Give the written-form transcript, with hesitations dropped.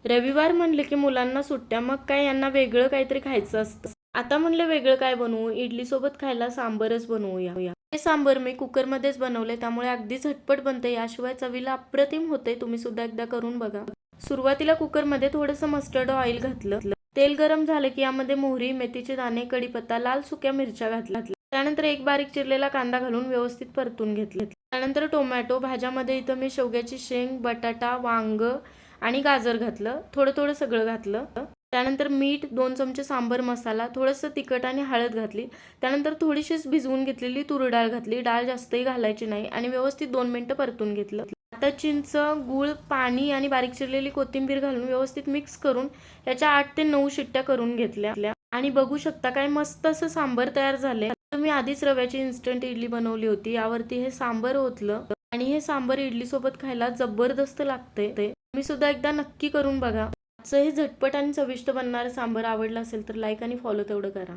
रविवार म्हणले की मुलांना सुट्ट्या, मग काय यांना वेगळं काहीतरी खायचं असतं. आता म्हणलं वेगळं काय बनवू, इडली सोबत खायला सांबरच बनवूया. हे सांबर मी कुकरमध्येच बनवले, त्यामुळे अगदी झटपट बनते. याशिवाय चवीला अप्रतिम होते. तुम्ही सुद्धा एकदा करून बघा. सुरुवातीला कुकरमध्ये थोडंसं मस्टर्ड ऑइल घातलं. तेल गरम झालं की यामध्ये मोहरी, मेथीचे दाणे, कढीपत्ता, लाल सुक्या मिरच्या घातल्या. त्यानंतर एक बारीक चिरलेला कांदा घालून व्यवस्थित परतून घेतले. त्यानंतर टोमॅटो, भाज्यामध्ये इथं मी शेवग्याची शेंग, बटाटा, वांग आणि गाजर घातलं. थोडं थोडं सगळं घातलं. त्यानंतर मीठ, 2 चमचे सांबर मसाला, थोडंसं तिखट आणि हळद घातली. त्यानंतर थोडीशीच भिजवून घेतलेली तूर डाळ घातली. डाळ जास्तही घालायची नाही आणि व्यवस्थित 2 मिनिटं परतून घेतलं. आता चिंच, गूळ, पाणी आणि बारीक चिरलेली कोथिंबीर घालून व्यवस्थित मिक्स करून याच्या 8 ते 9 शिट्ट्या करून घेतल्या. आणि बघू शकता काय मस्त असं सांबर तयार झाले. मी आधीच रव्याची इन्स्टंट इडली बनवली होती. यावरती हे सांबर ओतलं आणि हे सांबर इडली सोबत खायला जबरदस्त लागते. तुम्ही सुद्धा एकदा नक्की करून बघा. आजचं हे झटपट आणि चविष्ट बनणारं सांबर आवडलं असेल तर लाईक आणि फॉलो तेवढं करा.